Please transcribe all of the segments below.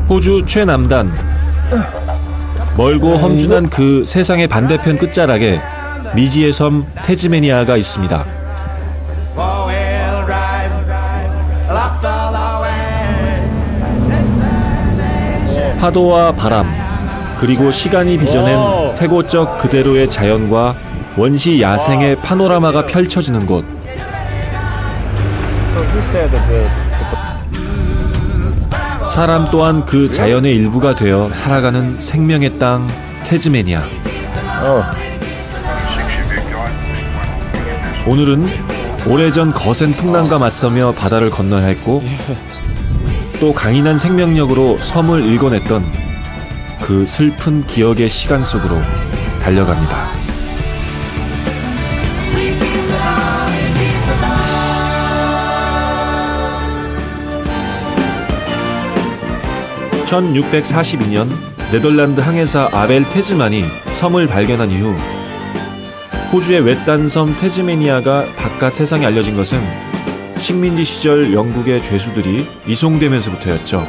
호주 최남단. 멀고 험준한 그 세상의 반대편 끝자락에 미지의 섬 태즈메니아가 있습니다. 파도와 바람, 그리고 시간이 빚어낸 태고적 그대로의 자연과 원시 야생의 파노라마가 펼쳐지는 곳. 사람 또한 그 자연의 일부가 되어 살아가는 생명의 땅 태즈메니아. 오늘은 오래전 거센 풍랑과 맞서며 바다를 건너야 했고 또 강인한 생명력으로 섬을 일궈냈던 그 슬픈 기억의 시간 속으로 달려갑니다. (1642년) 네덜란드 항해사 아벨 테즈만이 섬을 발견한 이후 호주의 외딴 섬 태즈메니아가 바깥 세상에 알려진 것은 식민지 시절 영국의 죄수들이 이송되면서부터였죠.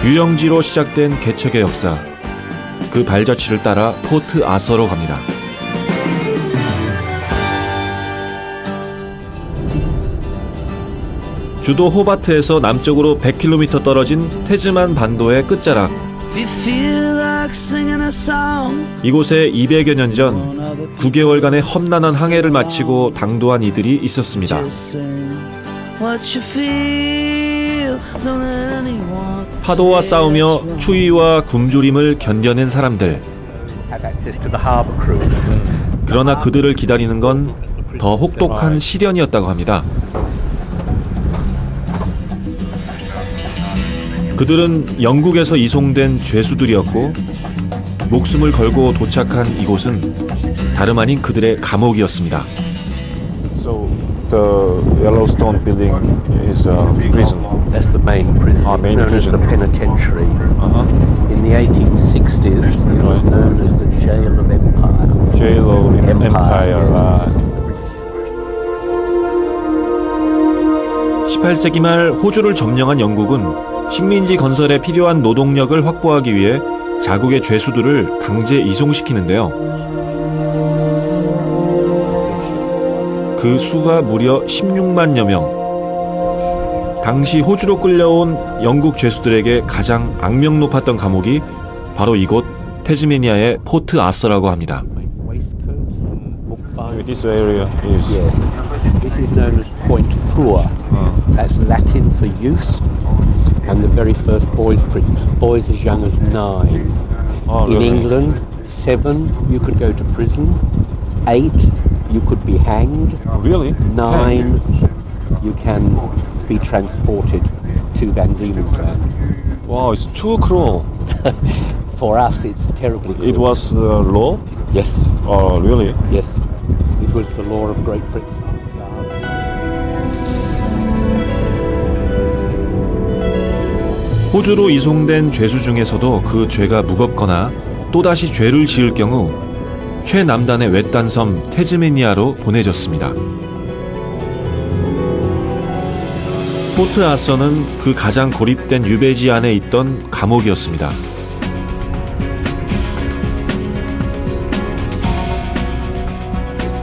유영지로 시작된 개척의 역사, 그 발자취를 따라 포트 아서로 갑니다. 주도 호바트에서 남쪽으로 100km 떨어진 태즈만 반도의 끝자락. 이곳에 200여 년 전 9개월간의 험난한 항해를 마치고 당도한 이들이 있었습니다. 파도와 싸우며 추위와 굶주림을 견뎌낸 사람들. 그러나 그들을 기다리는 건 더 혹독한 시련이었다고 합니다. 그들은 영국에서 이송된 죄수들이었고 목숨을 걸고 도착한 이곳은 다름 아닌 그들의 감옥이었습니다. So the Yellowstone building is a prison. That's the main prison. Main it's known prison. as the penitentiary. In the 1860s, it was known as the Jail of Empire. Jail of Empire. 18세기 말 호주를 점령한 영국은 식민지 건설에 필요한 노동력을 확보하기 위해 자국의 죄수들을 강제 이송시키는데요. 그 수가 무려 16만여 명. 당시 호주로 끌려온 영국 죄수들에게 가장 악명 높았던 감옥이 바로 이곳 태즈메니아의 포트 아서라고 합니다. This area is. Yes. This is known as Point Poor. That's Latin for youth. And the very first boys' prison. Boys as young as 9. Oh, In really? England, 7 you could go to prison. 8 you could be hanged. Really? 9 you can be transported to Van Diemen's Land. Wow, it's too cruel. For us, it's terribly cruel. It was law? Yes. Oh, really? Yes. It was the law of Great Britain. 호주로 이송된 죄수 중에서도 그 죄가 무겁거나 또다시 죄를 지을 경우 최남단의 외딴 섬 태즈메니아로 보내졌습니다. 포트 아서는 그 가장 고립된 유배지 안에 있던 감옥이었습니다.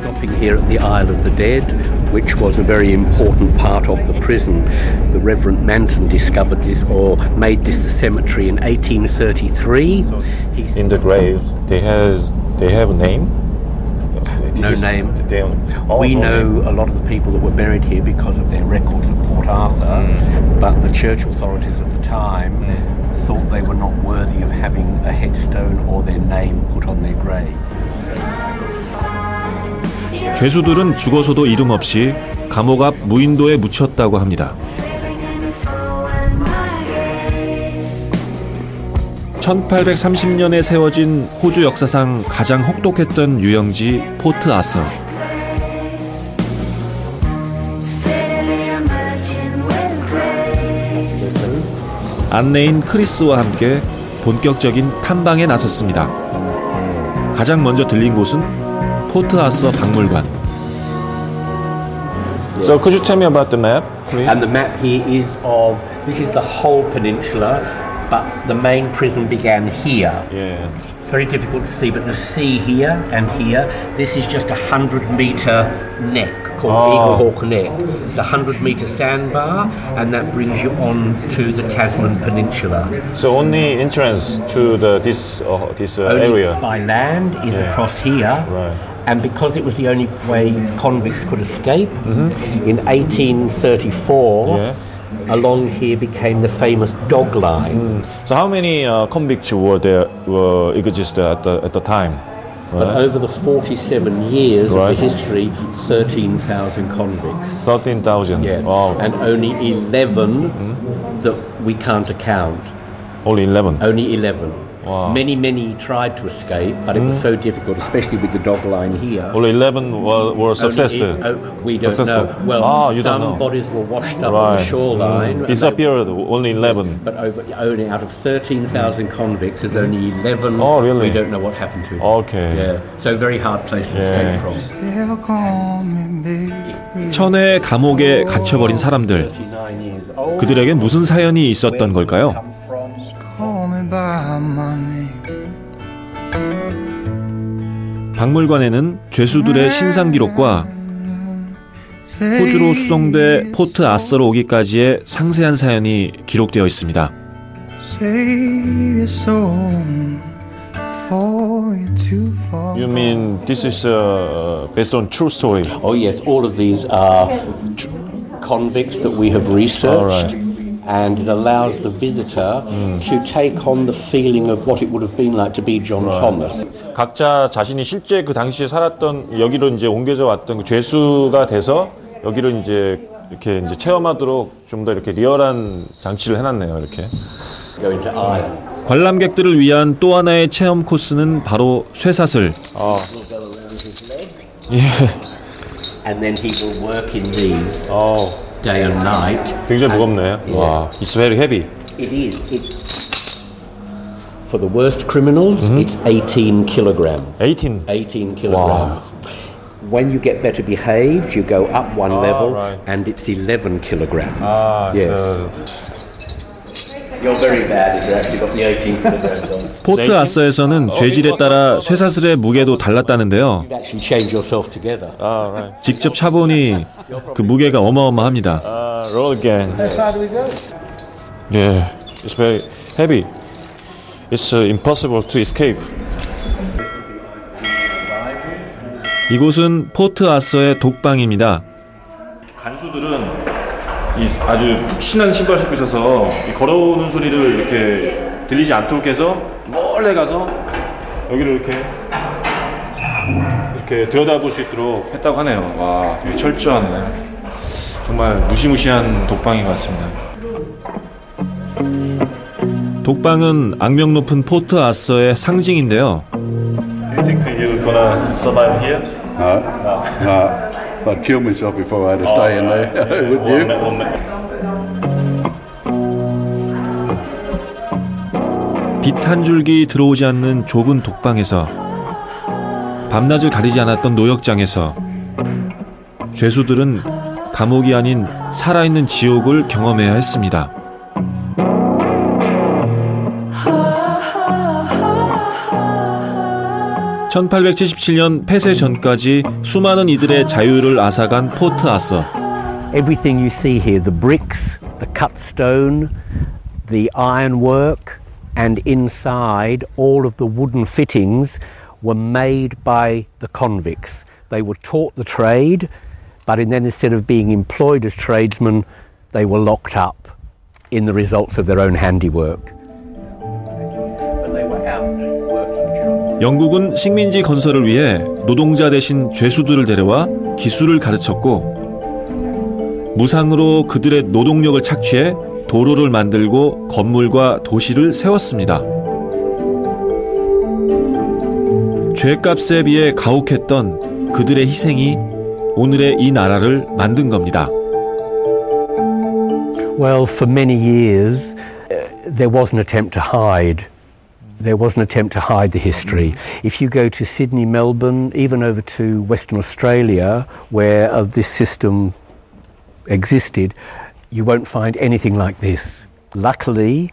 Stopping here at the Isle of the Dead, which was a very important part of the prison. The Reverend Manton discovered this or made this the cemetery in 1833. In the graves, they have a name? No name. no We know name. a lot of the people that were buried here because of their records at Port Arthur, but the church authorities at the time thought they were not worthy of having a headstone or their name put on their grave. 죄수들은 죽어서도 이름 없이 감옥 앞 무인도에 묻혔다고 합니다. 1830년에 세워진 호주 역사상 가장 혹독했던 유영지 포트 아서. 안내인 크리스와 함께 본격적인 탐방에 나섰습니다. 가장 먼저 들린 곳은 포트 아서 박물관. So could you tell me about the map, please? And the map here is of This is the whole peninsula, but the main prison began here. Yeah. It's very difficult to see, but the sea here and here, this is just a 100-meter neck called Eagle Hawk Neck. It's a 100-meter sandbar, and that brings you on to the Tasman Peninsula. So only entrance to this Only area. by land is across here. Right. And because it was the only way convicts could escape, in 1834, along here became the famous dog line. So how many convicts were existed at the time? But Right. over the 47 years of Right. the history, 13,000 convicts. 13,000. Yes, Wow. and only 11 that we can't account. Only 11. Only 11. Wow. Many tried to escape, but it was so difficult, especially with the dog line here. Only 11 were successful. We don't Successful. know. Well, you don't some know. bodies were washed up on the Right. shoreline. and Disappeared. Only 11. But only out of 13,000 convicts, there's only 11. Oh, really? We don't know what happened to them. Okay. Yeah. So very hard place to escape from. 천의 감옥에 갇혀버린 사람들. 39 years old. 그들에겐 무슨 사연이 있었던 걸까요? Come from. 박물관에는 죄수들의 신상 기록과 호주로 수송돼 포트 아서로 오기까지의 상세한 사연이 기록되어 있습니다. You mean this is based on true story? Oh yes, all of these are convicts that we have researched. And it allows the visitor to take on the feeling of what it would have been like to be John Thomas. 각자 자신이 실제 그 당시에 살았던 여기로 이제 옮겨져 왔던 그 죄수가 돼서 여기로 이제 이렇게 이제 체험하도록 좀 더 이렇게 리얼한 장치를 해놨네요. 이렇게. Go into iron. 관람객들을 위한 또 하나의 체험 코스는 바로 쇠사슬. And then he will work in these 어, day and night. 굉장히 무겁네. 와, it's very heavy. It is. For the worst criminals, it's 18 kilograms. 18. 18 kilograms. When you get better behaved, you go up one level, right. and it's 11 kilograms. Yes. You're very bad if you actually got the 18 kilograms on. 포트 아서에서는 죄질에 따라 쇠사슬의 무게도 달랐다는데요. You actually change yourself together. Right. 직접 차보니 그 무게가 어마어마합니다. Roll again. Yeah, it's very heavy. It's impossible to escape. 이곳은 포트 아서의 독방입니다. 간수들은 이 아주 신한 신발 신고 있어서 이 걸어오는 소리를 이렇게 들리지 않도록 해서 몰래 가서 여기를 이렇게 들여다볼 수 있도록 했다고 하네요. 와, 되게 철저하네. 정말 무시무시한 독방인 것 같습니다. 독방은 악명 높은 포트 아서의 상징인데요. Do you think you're gonna survive here? No. I'd kill myself before I had to stay in there. Would you? 빛 한 줄기 들어오지 않는 좁은 독방에서 밤낮을 가리지 않았던 노역장에서 죄수들은 감옥이 아닌 살아있는 지옥을 경험해야 했습니다. 1877년 폐쇄 전까지 수많은 이들의 자유를 앗아간 포트 아서. Everything you see here, the bricks, the cut stone, the ironwork, and inside all of the wooden fittings were made by the convicts. They were taught the trade, but then instead of being employed as tradesmen, they were locked up in the results of their own handiwork. And they were out working jobs. 영국은 식민지 건설을 위해 노동자 대신 죄수들을 데려와 기술을 가르쳤고 무상으로 그들의 노동력을 착취해 도로를 만들고 건물과 도시를 세웠습니다. 죄값에 비해 가혹했던 그들의 희생이 오늘의 이 나라를 만든 겁니다. Well, for many years, there was an attempt to hide. There was an attempt to hide the history. If you go to Sydney, Melbourne, even over to Western Australia, where this system existed, you won't find anything like this. Luckily,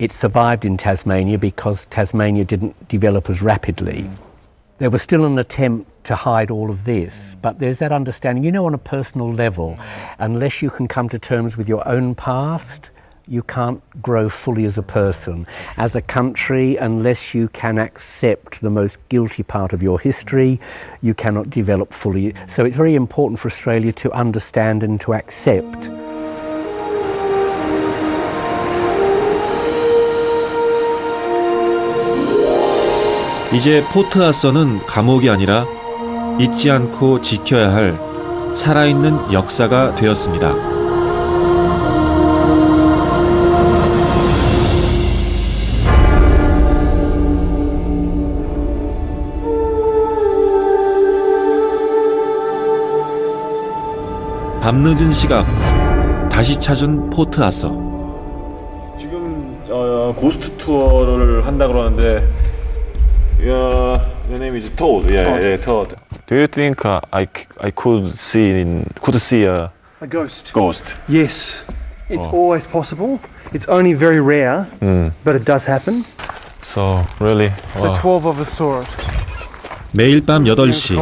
it survived in Tasmania because Tasmania didn't develop as rapidly. There was still an attempt to hide all of this, but there's that understanding, you know, on a personal level, unless you can come to terms with your own past, you can't grow fully as a person. As a country, unless you can accept the most guilty part of your history, you cannot develop fully. So it's very important for Australia to understand and to accept. 이제 포트 아서는 감옥이 아니라 잊지 않고 지켜야 할 살아있는 역사가 되었습니다. 밤늦은 시각, 다시 찾은 포트 아서. 지금 고스트 투어를 한다 그러는데 your name is Todd. Yeah, Todd. Do you think I could see a ghost? Ghost. Yes, it's always possible. It's only very rare, but it does happen. So really. So 12 of us saw it. 매일 밤 8시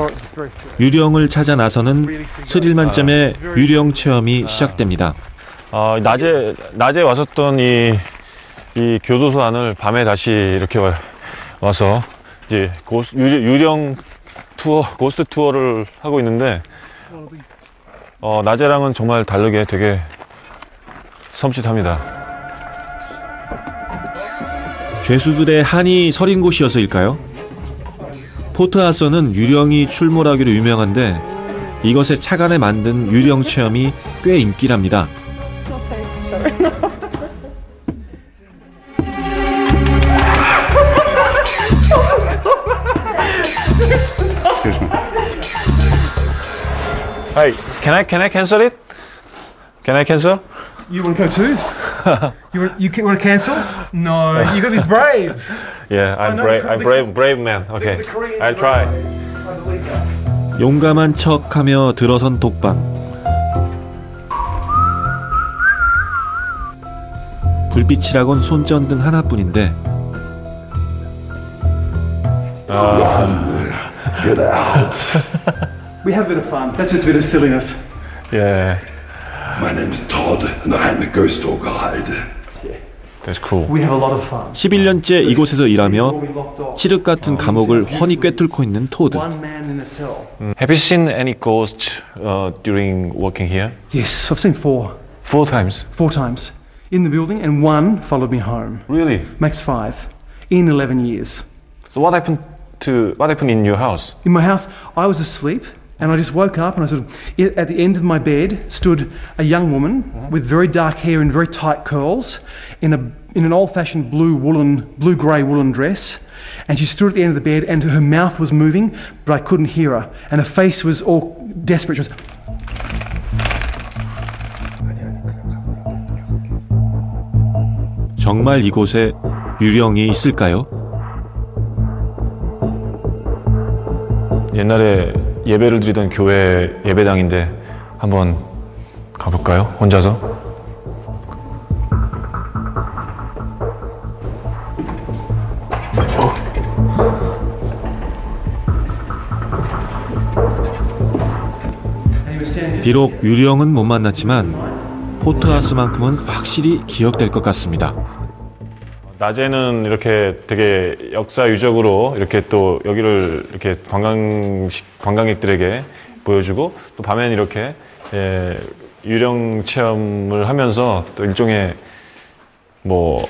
유령을 찾아 나서는 스릴 만점의 유령 체험이 시작됩니다. 낮에 왔었던 이 교도소 안을 밤에 다시 이렇게 와서 이제 유령 투어, 고스트 투어를 하고 있는데 낮에랑은 정말 다르게 되게 섬찟합니다. 죄수들의 한이 서린 곳이어서일까요? 포트 아서는 유령이 출몰하기로 유명한데 이것의 차관에 만든 유령 체험이 꽤 인기랍니다. Hey, can I cancel it? Can I cancel? You want to go too? You want to cancel? No, you got to be brave. Yeah, I'm brave. I'm brave man. Okay, I'll try. 용감한 척하며 들어선 독방. 불빛이라곤 손전등 하나뿐인데. Get out. We have a bit of fun. That's just a bit of silliness. Yeah, My name's Todd, and I'm the ghost tour guide. that's cool. We have a lot of fun. 11년째 이곳에서 일하며 칠흑 같은 감옥을 훤히 꿰뚫고 있는 토드. One man in a cell. Have you seen any ghosts during working here? Yes, I've seen 4 times. times in the building, and 1 followed me home. Really? Makes 5 in 11 years. So what happened in your house? In my house, I was asleep, and I just woke up, and I sort of, at the end of my bed stood a young woman with very dark hair and very tight curls in an old-fashioned blue-grey woolen dress, and she stood at the end of the bed, and her mouth was moving, but I couldn't hear her, and her face was all desperate. She was, 정말 이곳에 유령이 있을까요? 옛날에 예배를 드리던 교회 예배당인데 한번 가볼까요? 혼자서? 비록 유령은 못 만났지만 포트 아서만큼은 확실히 기억될 것 같습니다. 낮에는 이렇게 되게 역사 유적으로 이렇게 또 여기를 이렇게 관광객들에게 보여주고 또 밤에는 이렇게 유령 체험을 하면서 또 일종의 뭐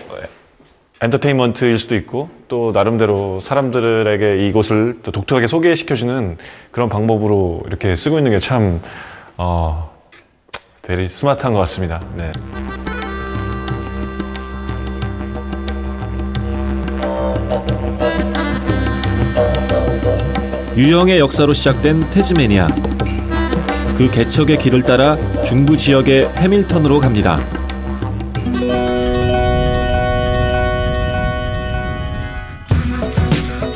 엔터테인먼트일 수도 있고 또 나름대로 사람들에게 이곳을 또 독특하게 소개시켜주는 그런 방법으로 이렇게 쓰고 있는 게 참 되게 스마트한 것 같습니다. 네. 유령의 역사로 시작된 태즈메니아. 그 개척의 길을 따라 중부 지역의 해밀턴으로 갑니다.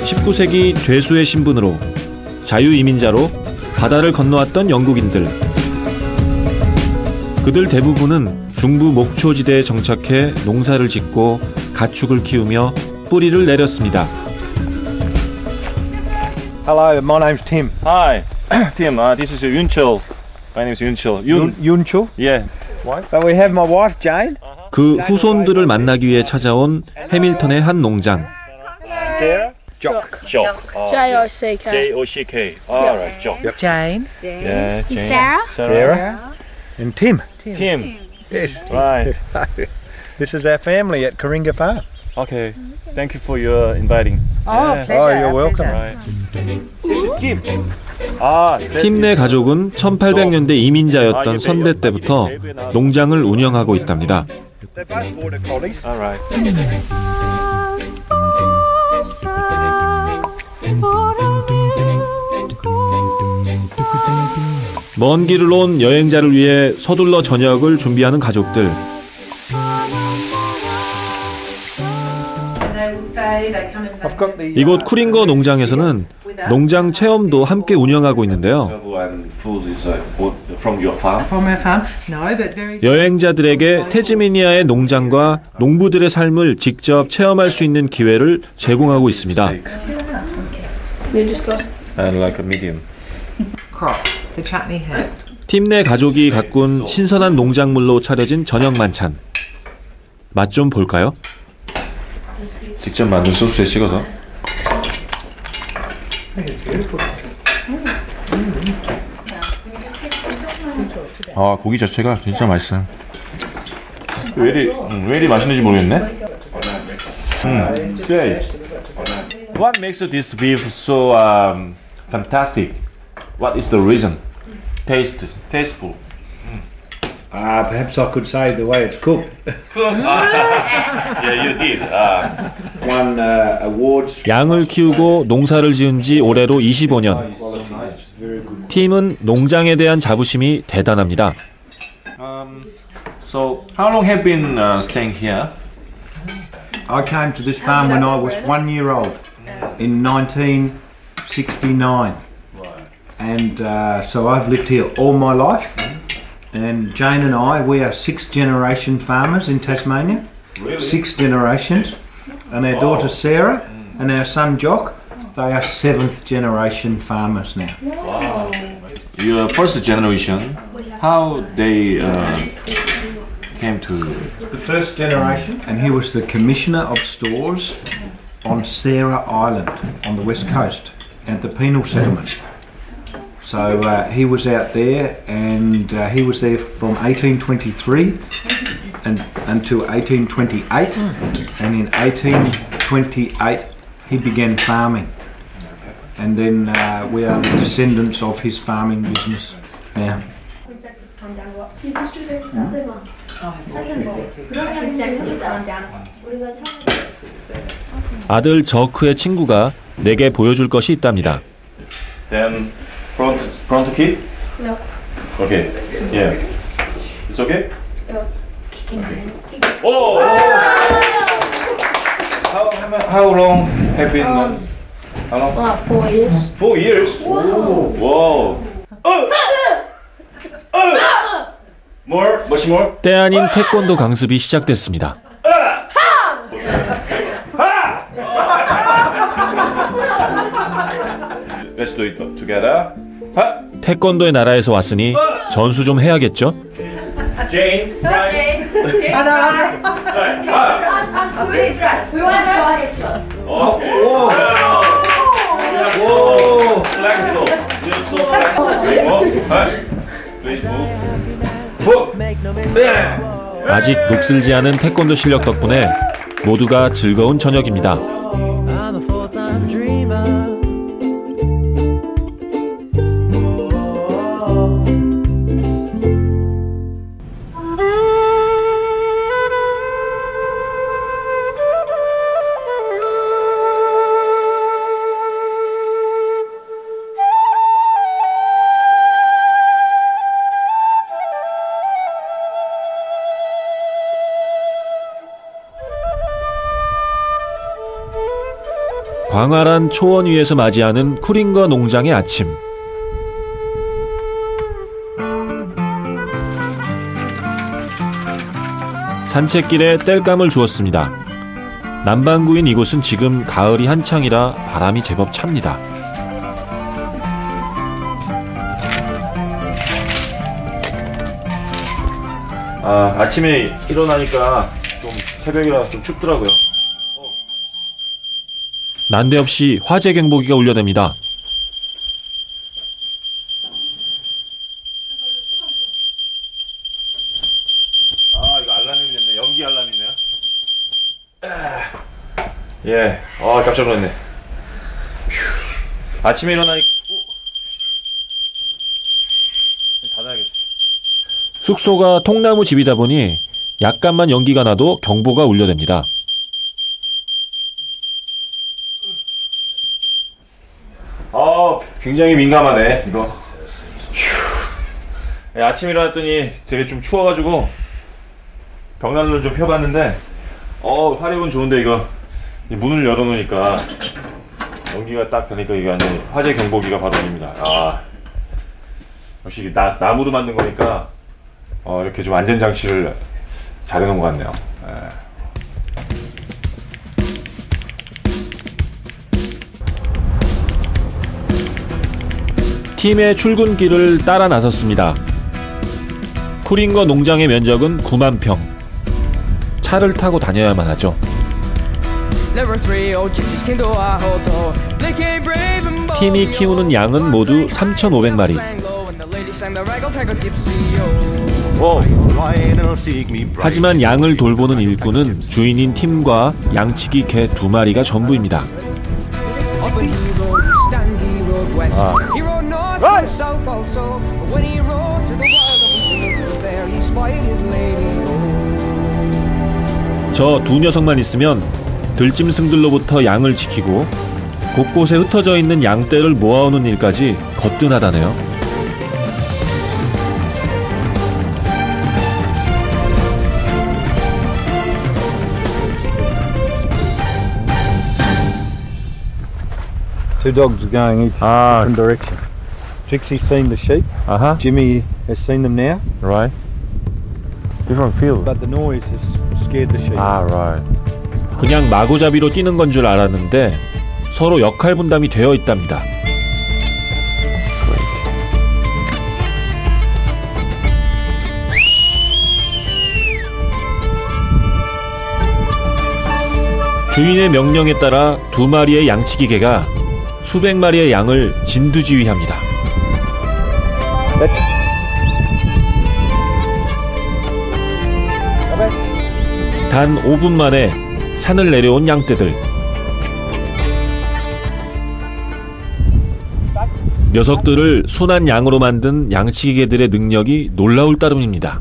19세기 죄수의 신분으로 자유이민자로 바다를 건너왔던 영국인들. 그들 대부분은 중부 목초지대에 정착해 농사를 짓고 가축을 키우며 뿌리를 내렸습니다. Hello, my name's Tim. Hi, Tim. This is Yunchul. My name is Yunchul. Yunchul. Yeah. But we have my wife Jane. 그 후손들을 만나기 위해 찾아온 해밀턴의 한 농장. Sarah. Jock. J-O-C-K. J-O-C-K. All right, Jock. Jane. Yeah, Jane. Sarah. Sarah. And Tim. Tim. Yes. Right. This is our family at Coringa Farm. Okay. Thank you for your inviting. Oh, Yeah. pleasure. Oh, you're welcome. Right. This is Jim. 팀 내 가족은 1800년대 이민자였던 선대 때부터 농장을 운영하고 있답니다. They're both border collies. All right. 먼 길을 온 여행자를 위해 서둘러 저녁을 준비하는 가족들. I've got the. 이곳 쿠링거 농장에서는 농장 체험도 함께 운영하고 있는데요. From our farm? No, but very. 여행자들에게 태즈메니아의 농장과 농부들의 삶을 직접 체험할 수 있는 기회를 제공하고 있습니다. And like a medium. Crop. The chutney has. 팀 내 가족이 가꾼 신선한 농작물로 차려진 저녁 만찬. 맛 좀 볼까요? 직접 만든 소스에 찍어서. 아, 고기 자체가 진짜 맛있어요. 왜 이리 맛있는지 모르겠네. Jay, what makes this beef so fantastic? What is the reason? Tasteful. Perhaps I could say the way it's cooked. Yeah, you did. Won awards. 양을 키우고 농사를 지은 지 올해로 25년. 팀은 농장에 대한 자부심이 대단합니다. So, how long have you been staying here? I came to this farm when I was 1 year old in 1969. And so I've lived here all my life. And Jane and I, we are 6th generation farmers in Tasmania. Really? 6 generations. And our daughter Sarah and our son Jock, they are 7th generation farmers now. Wow. Your first generation, how they came to... The first generation, and he was the commissioner of stores on Sarah Island on the west coast at the penal settlement. So he was out there, and he was there from 1823 until 1828, and in 1828 he began farming, and then we are the descendants of his farming business now. 아들 저크의 친구가 내게 보여줄 것이 있답니다. Then front kid? No. Okay. Yeah. It's okay? No. Oh! How long have been? How long? 4 years. 4 years. Wow. More? Much more? 때 아닌 태권도 강습이 시작됐습니다. Let's do it together. 태권도의 나라에서 왔으니 전수 좀 해야겠죠? Jane, right? We want to try it. Okay. Whoa. Flexible. You're so flexible. Please move. 아직 녹슬지 않은 태권도 실력 덕분에 모두가 즐거운 저녁입니다. 광활한 초원 위에서 맞이하는 쿠링거 농장의 아침. 산책길에 땔감을 주었습니다. 남반구인 이곳은 지금 가을이 한창이라 바람이 제법 찹니다. 아침에 일어나니까 좀 새벽이라 좀 춥더라고요. 난데없이 화재 경보기가 울려댑니다. 이거 알람이 울렸네. 연기 알람이네요. 예. 깜짝 놀랐네. 아침에 일어나니까 닫아야겠어. 숙소가 통나무 집이다 보니 약간만 연기가 나도 경보가 울려댑니다. 굉장히 민감하네 이거. 아침에 일어났더니 되게 좀 추워가지고 벽난로를 좀 펴봤는데 화력은 좋은데 이거 문을 열어놓으니까 연기가 딱 되니까 이게 완전히 화재 경보기가 바로 울립니다. 역시 나무로 만든 거니까 이렇게 좀 안전장치를 잘 해놓은 것 같네요. 팀의 출근길을 따라 나섰습니다. 쿠링거 농장의 면적은 9만 평. 차를 타고 다녀야만 하죠. 팀이 키우는 양은 모두 3,500마리. 하지만 양을 돌보는 일꾼은 주인인 팀과 양치기 개 2마리가 전부입니다. 저 두 녀석만 있으면 들짐승들로부터 양을 지키고 곳곳에 흩어져 있는 양떼를 모아오는 일까지 거뜬하다네요. Two dogs are going each different direction. Trixie's seen the sheep. Jimmy has seen them now. Right. Different field. But the noise has scared the sheep. Right. 그냥 마구잡이로 뛰는 건 줄 알았는데 서로 역할 분담이 되어 있답니다. 주인의 명령에 따라 2마리의 양치기 개가 수백 마리의 양을 진두지휘합니다. 단 5분 만에 산을 내려온 양떼들. 녀석들을 순한 양으로 만든 양치기 개들의 능력이 놀라울 따름입니다.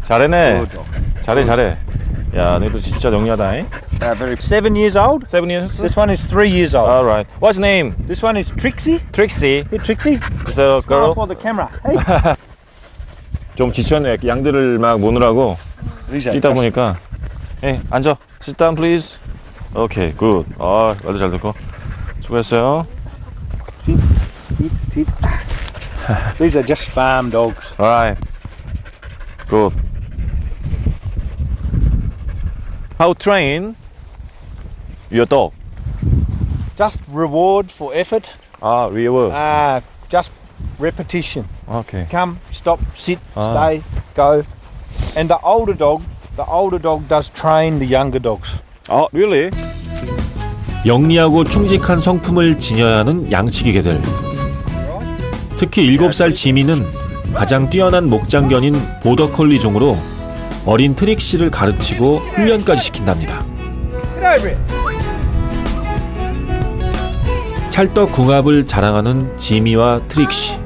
잘해네. 잘해. 야, 너희도 진짜 영리하다. 7 years old. 7 years? This one is 3 years old. All right. What's name? This one is Trixie. Trixie. Hey, Trixie. Is a girl? For the camera. Hey. 좀 지쳤네. 양들을 막 모느라고 뛰다 보니까. 앉아. Sit down, please. Okay, good. 말도 잘 듣고. 수고했어요. These are just farm dogs. All right. Good. How train your dog? Just reward for effort. Reward. Just repetition. Okay. Come, stop, sit, stay, go. And the older dog does train the younger dogs. Really? 영리하고 충직한 성품을 지녀야 하는 양치기 개들. 특히 7살 지미는 가장 뛰어난 목장견인 보더컬리 종으로 어린 트릭시를 가르치고 훈련까지 시킨답니다. 찰떡궁합을 자랑하는 지미와 트릭시.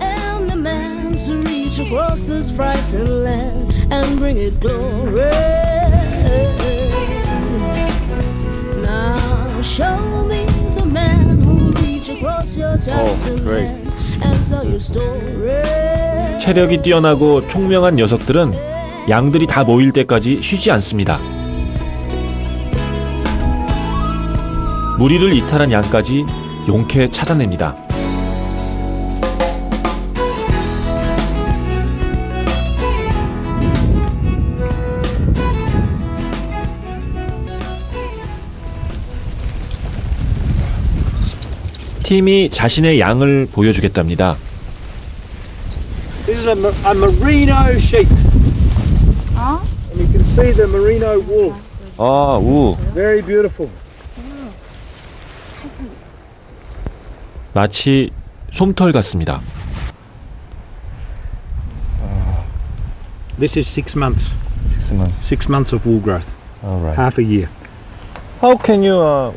체력이 뛰어나고 총명한 녀석들은 양들이 다 모일 때까지 쉬지 않습니다. 무리를 이탈한 양까지 용케 찾아냅니다. 팀이 자신의 양을 보여주겠답니다. This is a merino sheep. And you can see the merino wool. 아, 우. Very beautiful. 마치 솜털 같습니다. This is 6 months. 6 months. 6 months of wool growth. All right. Half a year. How can you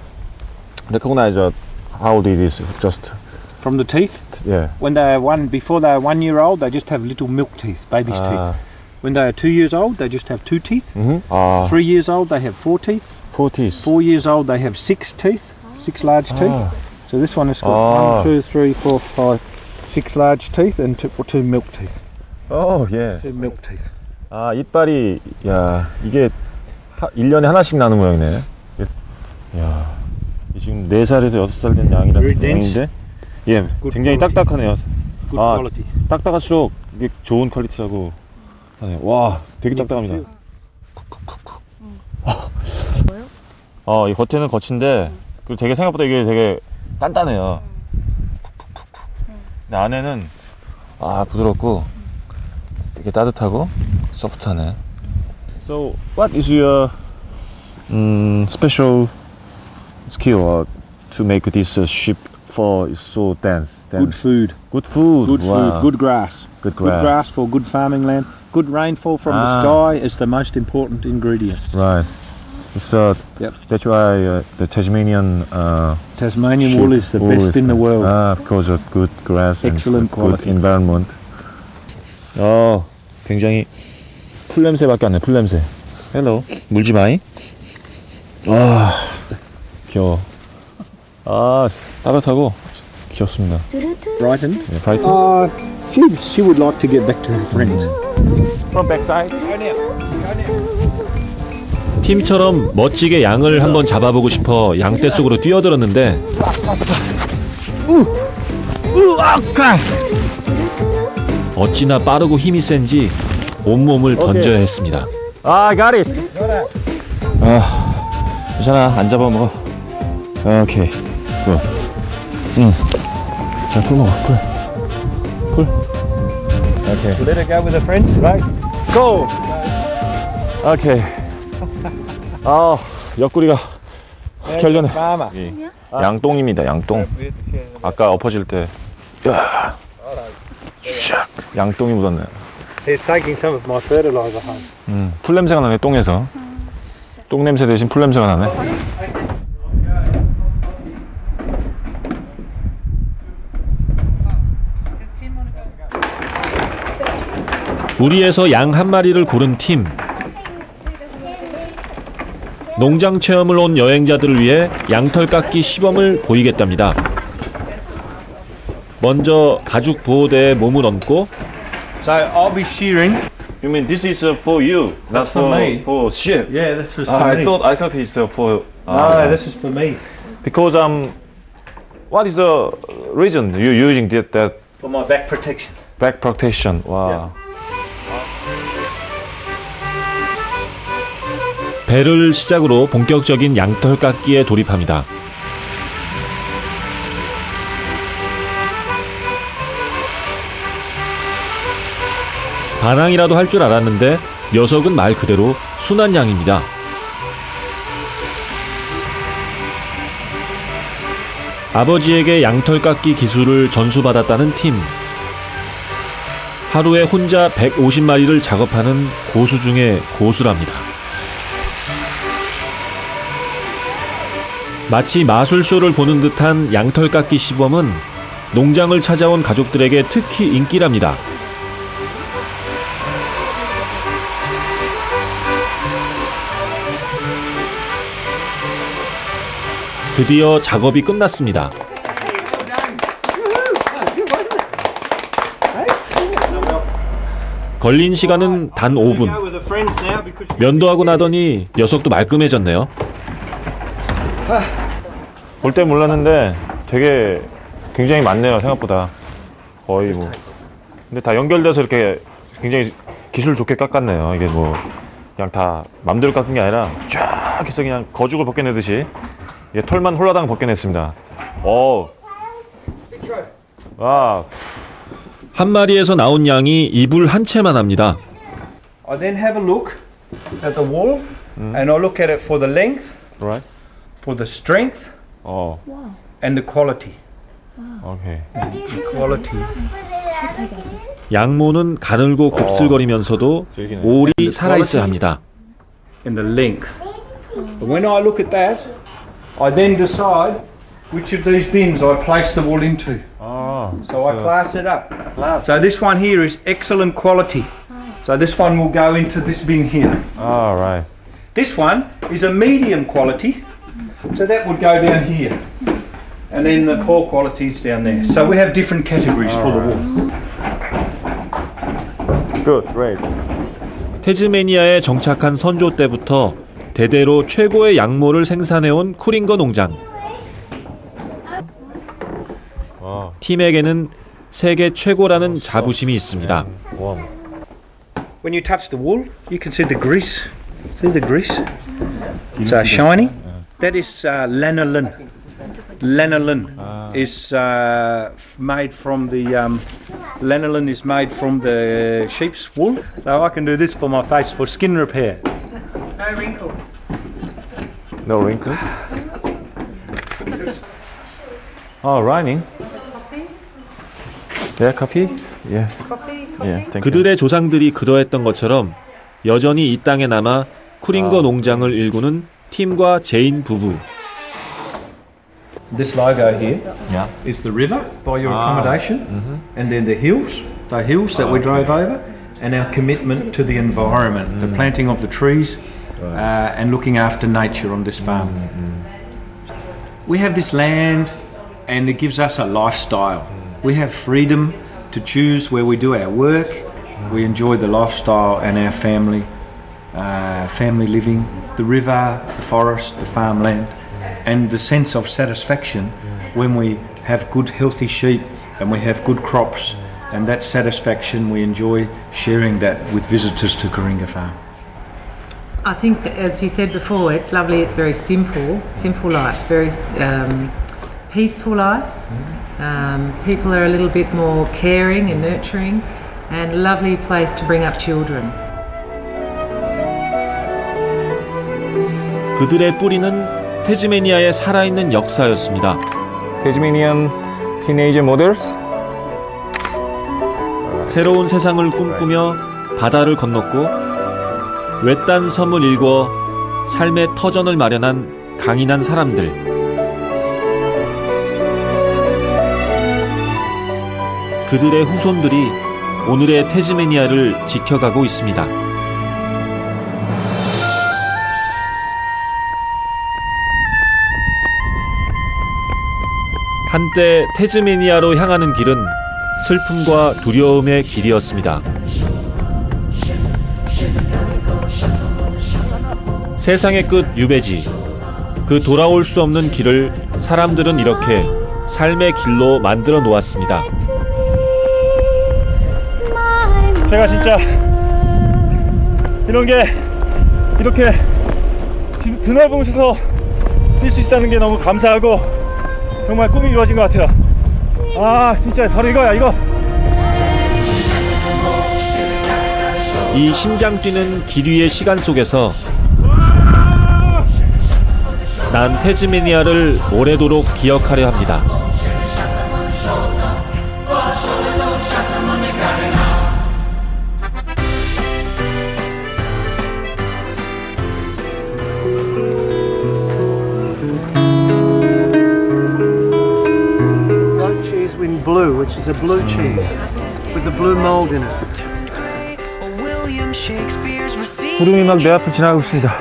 recognize how old it is? Just From the teeth, yeah. when they are before they are 1 year old, they just have little milk teeth, baby's teeth. When they are 2 years old, they just have 2 teeth. 3 years old, they have 4 teeth. 4 teeth. 4 years old, they have 6 teeth, 6 large teeth. So this one has got 1, 2, 3, 4, 5, 6 large teeth and 2 milk teeth. Oh, yeah. 2 milk teeth. 아, 이빨이 야, 이게 1년에 하나씩 나는 모양이네. 야. 지금 4살에서 6살 된 양인데 예, 굉장히 딱딱하네요. Good quality. 딱딱할수록 이게 좋은 퀄리티라고 하네요. 와, 되게 딱딱합니다. 이 겉에는 거친데 그리고 되게 생각보다 이게 되게 단단해요. 근데 안에는 부드럽고 되게 따뜻하고 소프트하네. So, what is your special skill to make this sheep fur is so dense? Good food. Good food. Good wow. food. Good grass. Good Good grass. grass for good farming land. Good rainfall from the sky is the most important ingredient. Right. It's Yep. that's why the Tasmanian Tasmanian sheep wool is the best in the world. because of good grass Excellent and good quality. environment. 굉장히 풀 냄새밖에 안 나. 풀 냄새. Hello. 물지 마이. 귀여워. 따뜻하고 귀엽습니다. Brighton. 네, 브라이튼. She would like to get back to her friends. From backside. 팀처럼 멋지게 양을 한번 잡아보고 싶어 양떼 속으로 뛰어들었는데 어찌나 빠르고 힘이 센지 온몸을 던져야 했습니다. I got it. 괜찮아. 안 잡아먹어. 오케이. 굿. 자, 풀 먹어. 풀. 오케이. Let her go with her friends, right? Go. 오케이. 옆구리가 결련해. 양똥입니다. 양똥. 아까 엎어질 때 양똥이 묻었네요. He's taking some of my fertilizer home. 풀 냄새가 나네. 똥에서. 똥 냄새 대신 풀 냄새가 나네. 우리에서 양 한 마리를 고른 팀. 농장 체험을 온 여행자들을 위해 양털 깎기 시범을 보이겠답니다. 먼저 가죽 보호대에 몸을 얹고 So I'll be shearing. You mean this is for you, not for me. for sheep? Yeah, this was for I me. thought it's for. No, this is for me. Because what is the reason you using that For my back protection. back protection? Wow. 배를 시작으로 본격적인 양털 깎기에 돌입합니다. 반항이라도 할 줄 알았는데 녀석은 말 그대로 순한 양입니다. 아버지에게 양털 깎기 기술을 전수받았다는 팀. 하루에 혼자 150마리를 작업하는 고수 중의 고수랍니다. 마치 마술쇼를 보는 듯한 양털 깎기 시범은 농장을 찾아온 가족들에게 특히 인기랍니다. 드디어 작업이 끝났습니다. 걸린 시간은 단 5분. 면도하고 나더니 녀석도 말끔해졌네요. 볼 때 몰랐는데 되게 굉장히 많네요. 생각보다 거의 뭐. 근데 다 연결돼서 이렇게 굉장히 기술 좋게 깎았네요. 이게 뭐 그냥 다 맘대로 깎은 게 아니라 쫙 해서 그냥 거죽을 벗겨내듯이 이게 털만 홀라당 벗겨냈습니다. 와. 한 마리에서 나온 양이 이불 한 채만 합니다. I then have a look at the wall and I look at it for the length, Right. for the strength and the quality. 오케이. Quality. 양모는 가늘고 곱슬거리면서도 올이 살아있어야 합니다. And the length. But when I look at that, I then decide which of these bins I place the wool into. So I class it up. So this one here is excellent quality. So this one will go into this bin here. All right. This one is a medium quality. So that would go down here. And then the poor quality is down there. So we have different categories for the wool. Good, great. 태즈메니아에 정착한 선조 때부터 대대로 최고의 양모를 생산해온 쿠링거 농장. 팀에게는 세계 최고라는 자부심이 있습니다. When you touch the wool, you can see the grease. See the grease? It's shiny. That is lanolin. Lanolin is made from the lanolin is made from the sheep's wool. So I can do this for my face for skin repair. No wrinkles. No wrinkles. Oh, rhyming. Yeah, coffee. Yeah. Yeah, thank you. 그들의 조상들이 그러했던 것처럼 여전히 이 땅에 남아 쿠링거 농장을 일구는 팀과 제인 부부. This logo here is the river by your accommodation, and then the hills that we drove over, and our commitment to the environment, the planting of the trees, and looking after nature on this farm. We have this land, and it gives us a lifestyle. We have freedom to choose where we do our work. We enjoy the lifestyle and our family living, the river, the forest, the farmland, and the sense of satisfaction when we have good healthy sheep and we have good crops, and that satisfaction we enjoy sharing that with visitors to Coringa Farm. I think, as you said before, it's lovely. It's very simple life, very peaceful life. People are a little bit more caring and nurturing, and a lovely place to bring up children. 그들의 뿌리는 태즈메니아의 살아있는 역사였습니다. Tasmanian teenager models. 새로운 세상을 꿈꾸며 바다를 건넜고 외딴 섬을 일궈 삶의 터전을 마련한 강인한 사람들. 그들의 후손들이 오늘의 태즈메니아를 지켜가고 있습니다. 한때 태즈메니아로 향하는 길은 슬픔과 두려움의 길이었습니다. 세상의 끝 유배지, 그 돌아올 수 없는 길을 사람들은 이렇게 삶의 길로 만들어 놓았습니다. 제가 진짜 이런 게 이렇게 드넓은 곳에서 뛸 수 있다는 게 너무 감사하고 정말 꿈이 이루어진 것 같아요. 아, 진짜 바로 이거야, 이거. 이 심장 뛰는 길 위의 시간 속에서 난 태즈메니아를 오래도록 기억하려 합니다. In blue, which is a blue cheese with the blue mold in it. 구름이 막 내 앞을 지나가고 있습니다.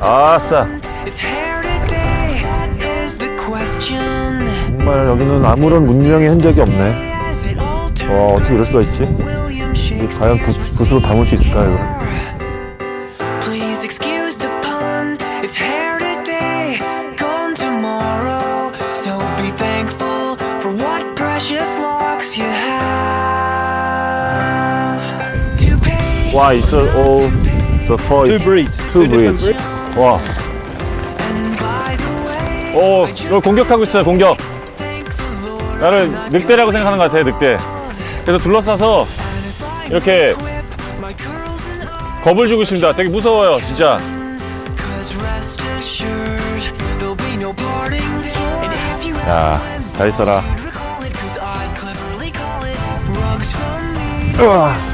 아싸. 정말 여기는 아무런 문명의 흔적이 없네. 와, 어떻게 이럴 수가 있지? 이게 과연 붓으로 담을 수 있을까요, 이거? 와, it's all the four. Two breeds. 와. 오, 이거 공격하고 있어요, 공격. 나를 늑대라고 생각하는 것 같아요, 늑대. 그래서 둘러싸서 이렇게 겁을 주고 있습니다. 되게 무서워요, 진짜. 야, 잘 있어라. 으아.